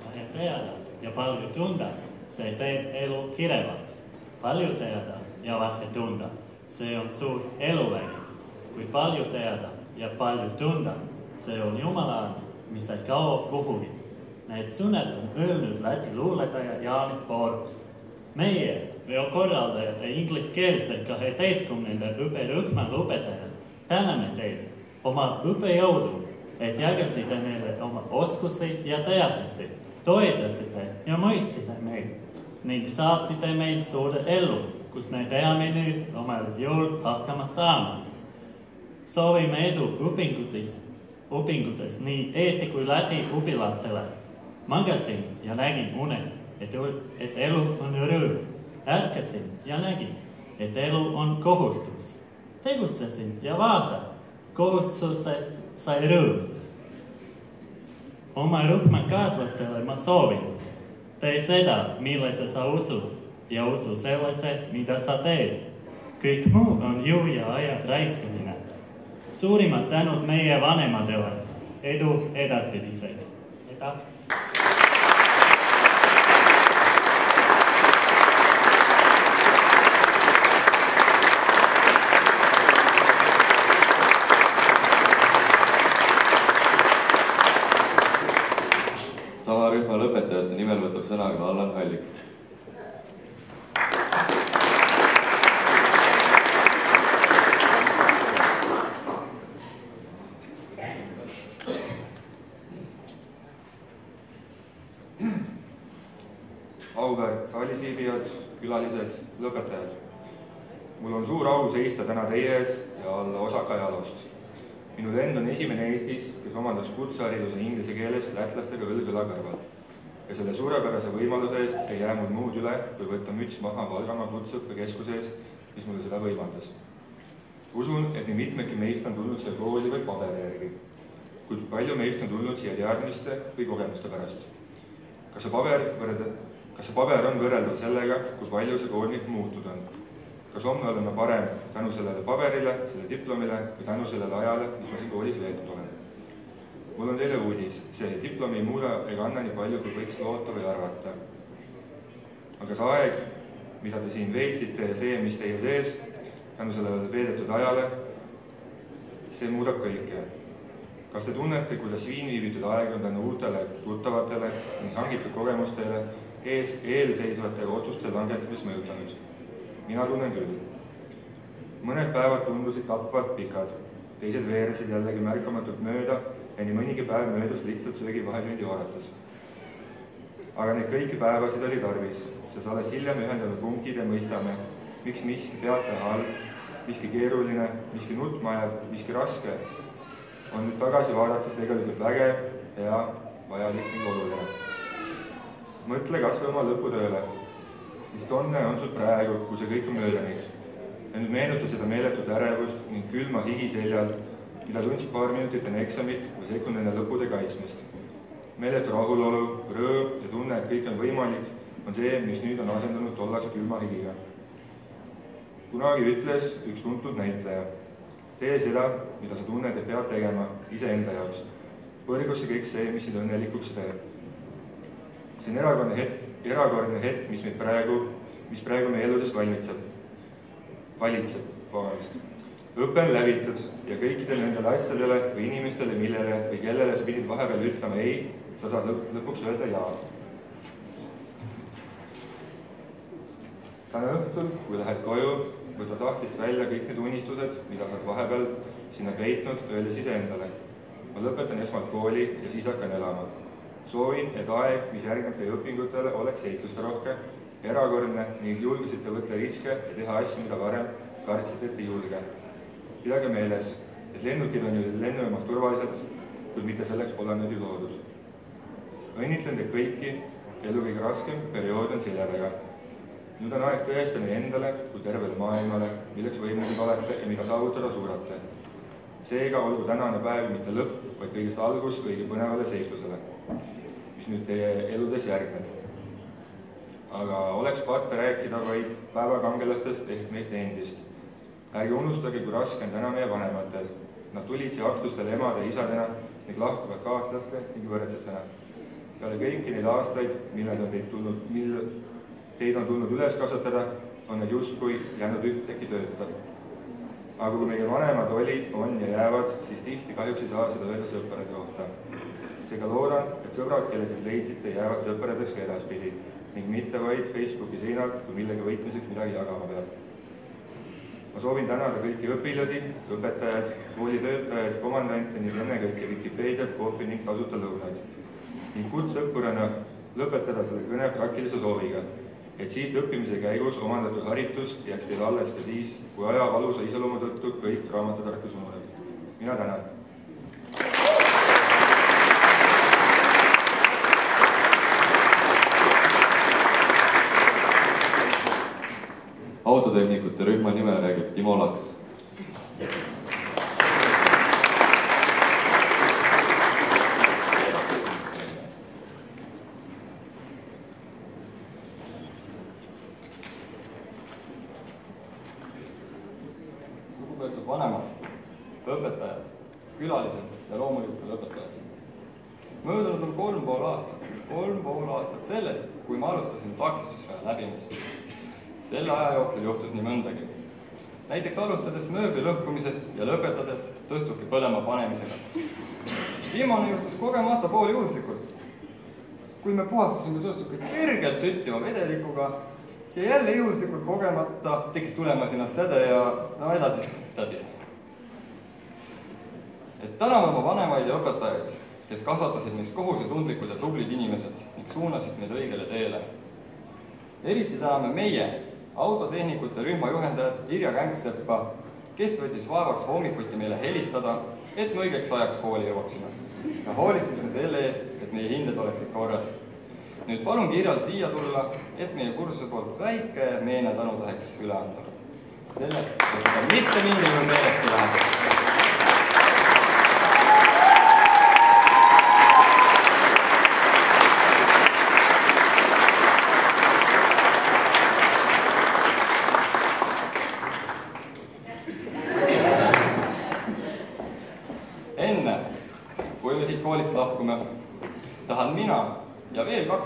Vähe teada ja palju tunda, see teeb elu kirevaks. Palju teada ja vähe tunda, see on suur eluvägi. Kui palju teada ja palju tunda, see on Jumala, mis ei kao kuhugi. Need sõnad on öelnud Läti luuletaja Jaanis Paarus. Meie veokorraldajad ja ingliskeelsed 12. õpperühma õpetajad täname teile oma õppejõudu, et jagasite meile oma oskusi ja teadmisi, toetasite ja mõistsite meid ning saatsite meid suurde ellu, kus me peame nüüd omal jõul hakkama saama. Soovime edu õpingutes nii Eesti kui Läti õpilastele. Magasin ja nägin unes, et elu on rõõm. Ärkasin ja nägin, et elu on kohustus. Tegutsesin ja vaata, kohustusest sai rõõm. Oma rühma kaaslastele ma soovin. Tee seda, millesse sa usud, ja usu sellesse, mida sa teed. Kõik muu on jõu ja aja raiskamine. Suurimad tänud meie vanemadele. Edu edaspidiseks. Aitäh! Sama rühma lõpetajate nimel võtab sõna ka Allan Hallik. Auväärt saalisiibijad, külalised, lõpetajad. Mul on suur au seista täna teie ees ja olla osa Kajalost. Minu lend on esimene Eestis, kes omandas kutsehariduse inglise keeles lätlastega õlg-õla kõrval. Ja selle suurepärase võimaluse eest ei jää mul muud üle, kui võtta müts maha Valgamaa kutseõppekeskuse ees, mis mulle seda võimaldas. Usun, et nii mitmedki meist on tulnud selle kooli või paberi järgi, kuid palju meist on tulnud siia teadmiste või kogemuste pärast. Kas see paber on võrreldav sellega, kui palju see kool muutunud on? Kas homme oleme parem tänu sellele paberile, selle diplomile või tänu sellele ajale, mis ma siin koolis veetnud olen? Mul on teile uudis, see diplomi ei muuda ega anna nii palju, kui võiks loota või arvata. Aga see aeg, mida te siin veetsite ja see, mis teie sees, tänu sellele veedetud ajale, see muudab kõike. Kas te tunnete, kuidas siin viibitud aeg on tänu uutele tuttavatele ning hangitud kogemustele eelseisvate otsuste langetamist mõjutanud? Mina tunnen küll. Mõned päevad tundusid tapvalt pikad, teised veeresid jällegi märkamatult mööda ja nii mõnigi päev möödus lihtsalt söögi vahetundi oorates. Aga neid kõiki päevasid oli tarvis, sest alles hiljem ühendanud punktid ja mõistame, miks miski peataja halb, miski keeruline, miski nutmajav, miski raske, on nüüd tagasi vaadates tegelikult vägev, hea, vajalik ning oluline. Mõtle kas või oma lõputööle. Mis tunne on sul praegu, kui see kõik on möödanik? Ja nüüd meenuta seda meeletut ärevust ning külma higi seljal, mida tundsid paar minutit enne eksamit või sekund enne lõpude kaitsmist. Meeletu rahulolu, rõõm ja tunne, et kõik on võimalik, on see, mis nüüd on asendunud tollase külma higiga. Kunagi ütles üks tuntud näitleja, tee seda, mida sa tunned ja pead tegema iseenda jaoks. Põrgusse kõik see, mis sind õnnelikuks teeb. See on erakordne hetk, mis praegu meie eludest valitseb. Õpe on läbitud ja kõikidele nendele asjadele või inimestele, millele või kellele sa pidid vahepeal ütlema ei, sa saad lõpuks öelda jaa. Täna õhtul, kui lähed koju, võta sahtlist välja kõik need unistused, mida sa vahepeal sinna peitnud, öeldes iseendale. Ma lõpetan esmalt kooli ja siis hakkan elama. Soovin, et aeg, mis järgneb teie õpingutele, oleks seiklusterohke, erakordne ning julgesite võtta riske ja teha asju, mida varem kartsite, et ei julge. Pidage meeles, et lennukid on ju lennujaamalt turvaliselt, kuid mitte selleks pole nad ju loodud. Õnnitlen te kõiki, elu kõige raskem periood on seljadega. Nüüd on aeg tõestada nii endale kui tervele maailmale, milleks võimusid olete ja mida saavutada suudate. Seega olgu tänane päev mitte lõpp, vaid kõigest algus kõige põnevale seiklusele, mis nüüd teie eludes järgneb. Aga oleks patte rääkida vaid päevakangelastest ehk meist endist. Ärge unustage, kui raske on täna meie vanematel. Nad tulid siia aktustele emade ja isadena ning lahkuvad kaaslaste ning võrdsetena. Peale kõiki neid aastaid, millal teid on tulnud üles kasvatada, on need justkui jäänud ühtegi tööta. Aga kui meie vanemad olid, on ja jäävad, siis tihti kahjuks ei saa seda öelda sõprade kohta. Seega loodan, et sõbrad, kelle siis leidsite, jäävad sõpradeks ka edaspidi ning mitte vaid Facebooki seinal, kui millegi võitmiseks midagi jagama peab. Ma soovin tänada kõiki õpilasi, õpetajaid, koolitöötajaid, komandante ning ennekõike Wikipeediat, kohvi ning tasuta lõunaid. Ning kutsõppurana lõpetada selle kõne praktilise sooviga, et siit õppimise käigus omandatud haritus jääks teil alles ka siis, kui aja valusa iseloomu tõttu kõik raamatutarkus ununevad. Mina tänan. Autotehnikute rühma nimel räägib Timo Laks. Lugupeetud vanemad, õpetajad, külalised ja loomulikult õpetajad. Möödunud on 3,5 aastat. 3,5 aastat sellest, kui ma alustasin takistusraja läbimist. Selle aja jooksul juhtus nii mõndagi. Näiteks alustades mööbli lõhkumisest ja lõpetades tõstuki põlema panemisega. Viimane juhtus kogemata pool juhuslikult. Kui me puhastasime tõstukit kergelt süttiva vedelikuga ja jälle juhuslikult kogemata tekkis tulemasina säde ja edasi tädis. Et täname oma vanemaid ja õpetajaid, kes kasvatasid meist kohusetundlikud ja tublid inimesed ning suunasid meid õigele teele. Eriti täname meie autotehnikute rühma juhendajat Irja Känksepa, kes võttis vaevaks hommikuti meile helistada, et me õigeks ajaks kooli jõuaksime. Ja hoolitsesime selle eest, et meie hinded oleksid korras. Nüüd palun Irjal siia tulla, et meie kursuse poolt väike meene tänutäheks üle anda. Selleks, et seda mitte mingi meelest ei lähe.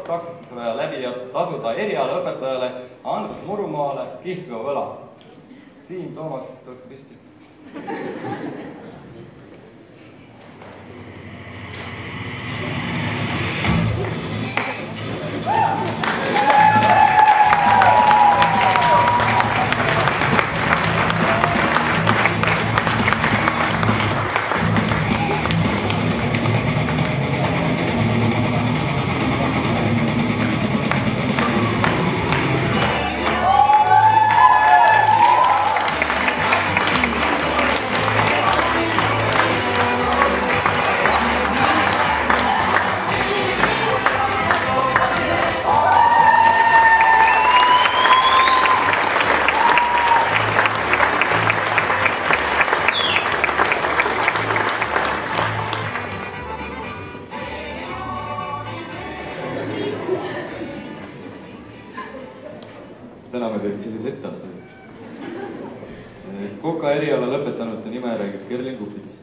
takistusraja läbija tasuda erialaõpetajale Andrus Murumaale kihlveo võla. Siim Toomas, tõuske püsti. Täname teid sellise etteastamisest. Koka eriala lõpetanute nime räägib Kerlin Kupits.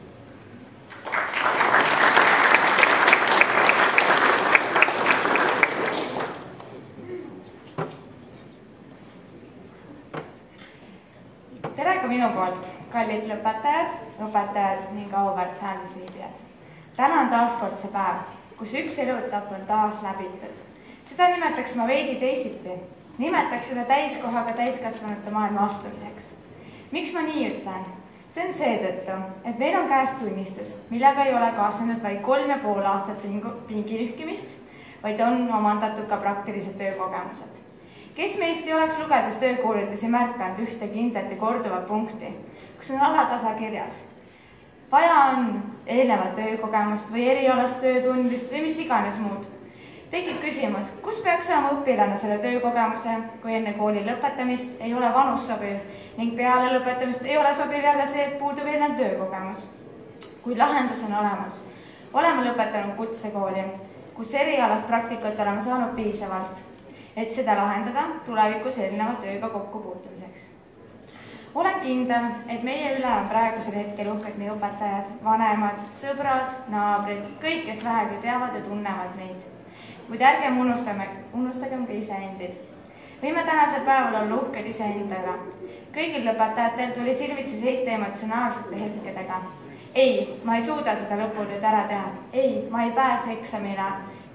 Tere ka minu poolt, kallid õpetajad ning auväärt saalis viibijad. Täna on taas kord see päev, kus üks eluetapp on taas läbitud. Seda nimetaks ma veidi teisiti. Nimetaks seda täiskohaga täiskasvanute maailma astumiseks. Miks ma nii ütlen? See on seetõttu, et meil on käes tunnistus, millega ei ole kaasnenud vaid 3,5 aastat pingilühkimist, vaid on omandatud ka praktilised töökogemused. Kes meist ei oleks lugedes töökoolides ei märkanud ühte kindlat ja korduvat punkti, kus on alatasa kirjas. Vaja on eelnevat töökogemust või erialast töötundmist või mis iganes muud. Tekib küsimus, kus peaks saama õpilane selle töökogemuse, kui enne kooli lõpetamist ei ole vanus sobiv ning peale lõpetamist ei ole sobiv jälle see, et puudub eelnev töökogemus. Kuid lahendus on olemas. Oleme lõpetanud kutsekooli, kus erialast praktikat oleme saanud piisavalt, et seda lahendada tulevikus eelneva tööga kokkupuutumiseks. Olen kindel, et meie üle on praegusel hetkel uhked nii õpetajad, vanemad, sõbrad, naabrid, kõik, kes vähegi teavad ja tunnevad meid. Kuid ärgem unustagem ka iseendid. Võime tänasel päeval olla uhked iseendale. Kõigil lõpetajatel tuli silmitsi seista emotsionaalsete hetkedega. Ei, ma ei suuda seda lõputööd ära teha. Ei, ma ei pääse eksamile.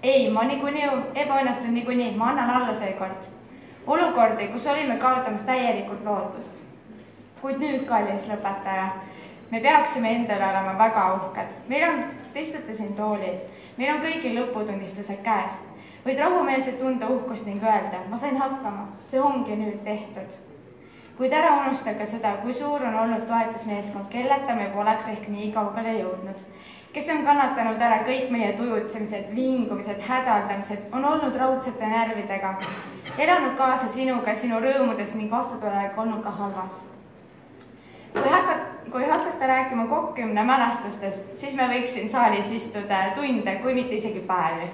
Ei, ma ebaõnnestun niikuinii, ma annan alla seekord. Olukordi, kus olime kaotamas täielikult lootust. Kuid nüüd, kallis lõpetaja, me peaksime endale olema väga uhked. Te istute siin toolil. Meil on kõigil lõputunnistused käes. Võid rahumeelselt tunda uhkust ning öelda, ma sain hakkama, see ongi nüüd tehtud. Kuid ära unustage seda, kui suur on olnud toetusmeeskond, kelleta me poleks ehk nii kaugele jõudnud. Kes on kannatanud ära kõik meie tujutsemised, vingumised, hädaldamised, on olnud raudsete närvidega, elanud kaasa sinuga, sinu rõõmudes ning vastutulek olnud ka halvas. Kui hakata rääkima kokku 10 mälestustest, siis me võiks siin saalis istuda tunde, kui mitte isegi päevi.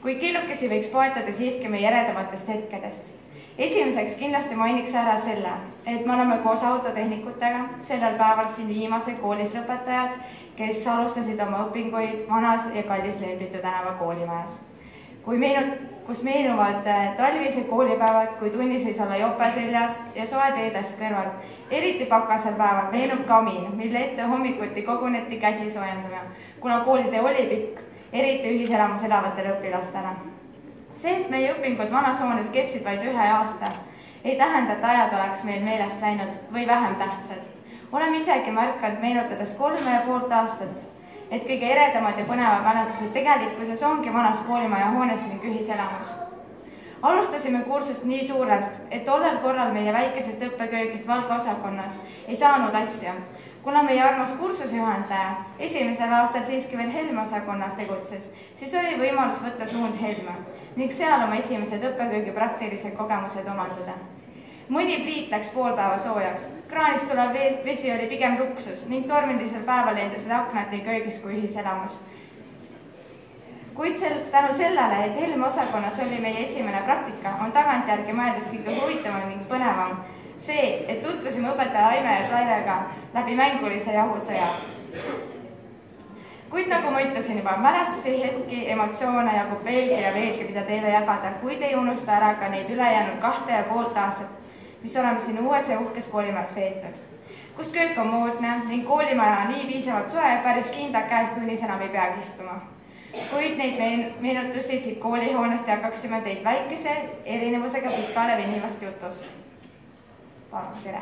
Kuid killukesi võiks poetada siiski meie eredamatest hetkedest. Esimeseks kindlasti mainiks ära selle, et me oleme koos autotehnikutega sellel päeval siin viimase koolis lõpetajad, kes alustasid oma õpinguid vanas ja kallis Leeblitu tänava koolimajas. Kus meenuvad talvised koolipäevad, kui tunnis võis olla jope seljas ja soe teedest kõrval. Eriti pakasel päeval meenub kamin, mille ette hommikuti koguneti käsi soojendama, kuna koolitee oli pikk, eriti ühiselamus elavatele õpilastele. See, et meie õpingud vanas hoones kestsid vaid 1 aasta, ei tähenda, et ajad oleks meil meelest läinud või vähem tähtsad. Oleme isegi märkanud meenutades 3,5 aastat, et kõige eredamad ja põnevad mälestused tegelikkuses ongi vanas koolimaja hoones ning ühiselamus. Alustasime kursust nii suurelt, et tollel korral meie väikesest õppeköögist Valga osakonnas ei saanud asja. Kuna meie armas kursusejuhendaja esimesel aastal siiski veel Helme osakonnas tegutses, siis oli võimalus võtta suund Helme ning seal oma esimesed õppeköögi praktilised kogemused omandada. Mõni pliit läks pool päeva soojaks, kraanist tulev vesi oli pigem luksus ning tormilisel päeval lendasid aknad nii köögis kui ühiselamus. Kuid tänu sellele, et Helme osakonnas oli meie esimene praktika, on tagantjärgi mõeldes kõige huvitavam ning põnevam see, et tutvusime õpetaja Aime ja Rairega läbi mängulise jahusõja. Kuid nagu ma ütlesin juba, mälestusi, hetki, emotsioone jagub veelgi ja veelgi, mida teile jagada, kuid ei unusta ära ka neid ülejäänud 2,5 aastat, mis oleme siin uues ja uhkes koolimajas veetnud, kus köök on moodne ning koolimaja on nii piisavalt soe, päris kindlad käes tunnis enam ei peagi istuma. Kuid neid meenutusi siit koolihoonest jagaksime teid väikese erinevusega pikale venivast jutust. Palun, tere!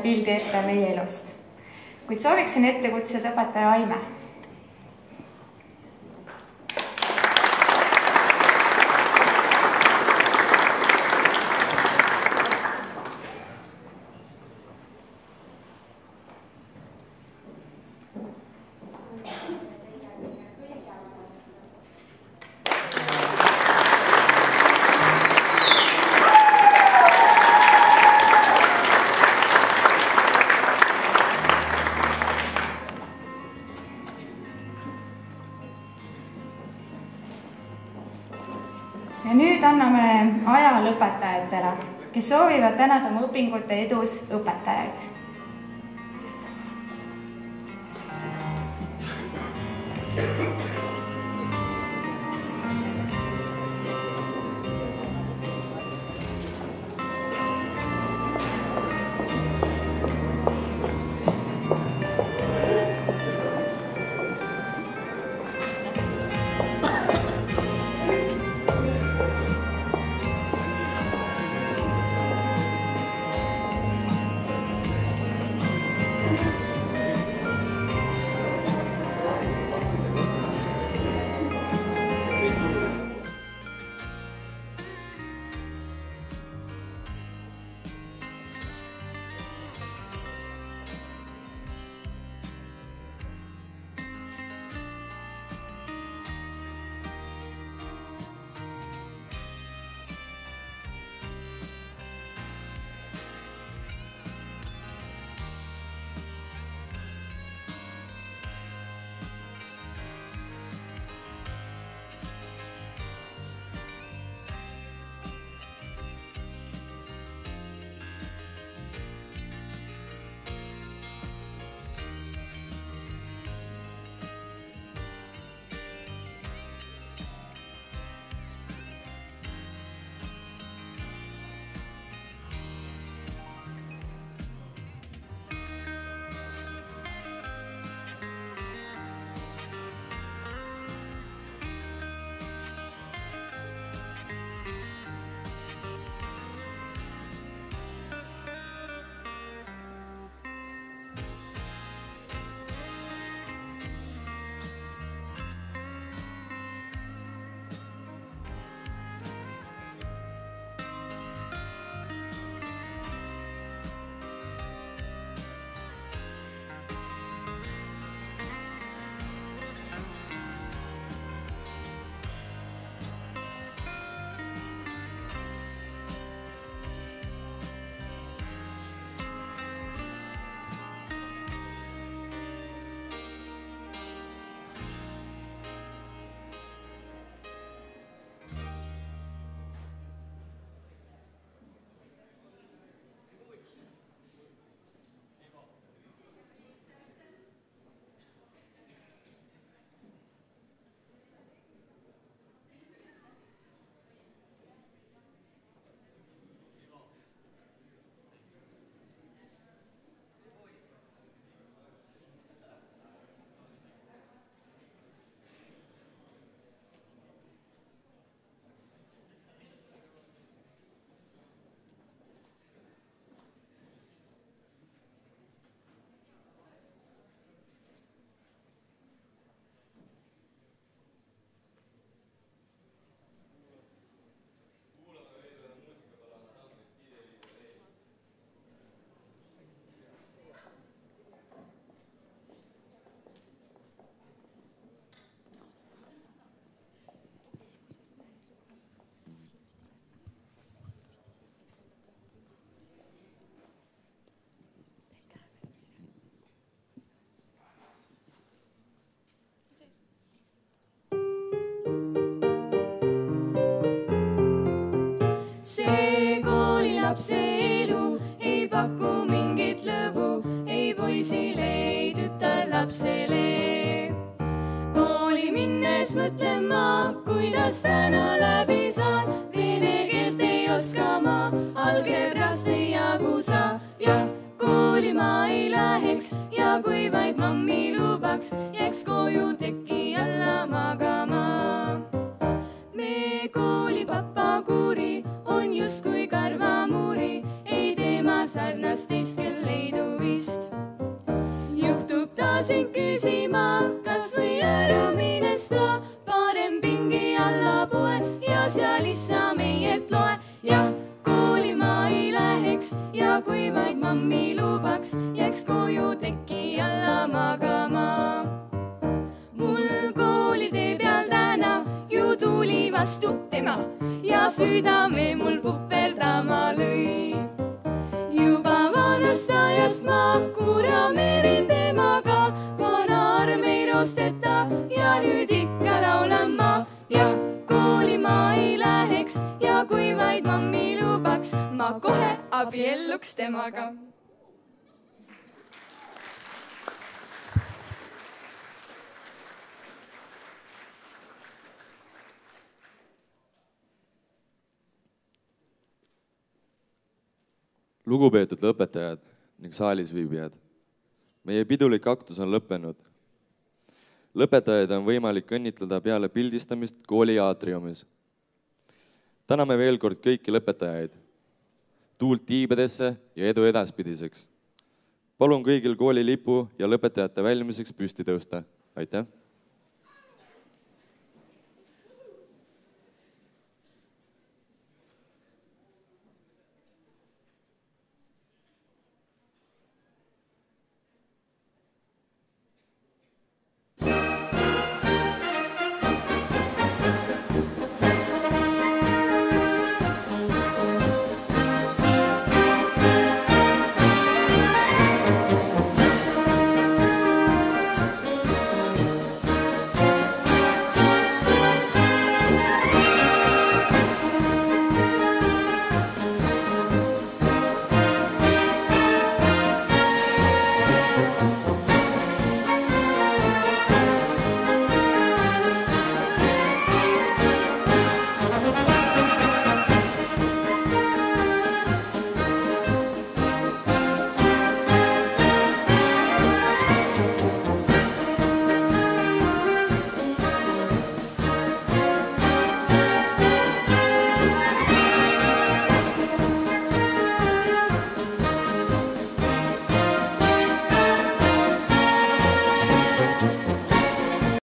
pildi ette meie elust. Kuid sooviksin ette kutsuda õpetaja Aime. Ja nüüd anname aja lõpetajatele, kes soovivad tänada oma õpingute edus õpetajaid. See koolilapse elu ei paku mingit lõbu ei poisile, ei tütarlapsele. Kooli minnes mõtlen ma, kuidas täna läbi saan. Vene keelt ei oska ma, algebrast ei jagu saa. Ja kooli ma ei läheks ja kui vaid mammi lubaks, jääks koju teki alla magama. Me kooli papa kuuri on justkui karvamuri, ei teema sarna ennast iskel leidu vist. Juhtub ta sind küsima, kas või ära mines ta, parem pingi alla poe ja seal issa meiet loe. Jah, kooli ma ei läheks ja kui vaid mammi lubaks, jääks koju teki alla magama. Mul koolitee peal täna ju tuli vastu tema ja südame mul puperdama lõi. Juba vanast ajast ma kurameerin temaga, vana arm ei rosteta ja nüüd ikka laulan ma. Jah, kooli ma ei läheks ja kui vaid mammi lubaks, ma kohe abielluks temaga. Lugupeetud lõpetajad ning saalis viibijad, meie pidulik aktus on lõppenud. Lõpetajaid on võimalik õnnitleda peale pildistamist kooli aatriumis. Täname veel kord kõiki lõpetajaid. Tuult tiibadesse ja edu edaspidiseks. Palun kõigil kooli lipu ja lõpetajate väljumiseks püsti tõusta. Aitäh!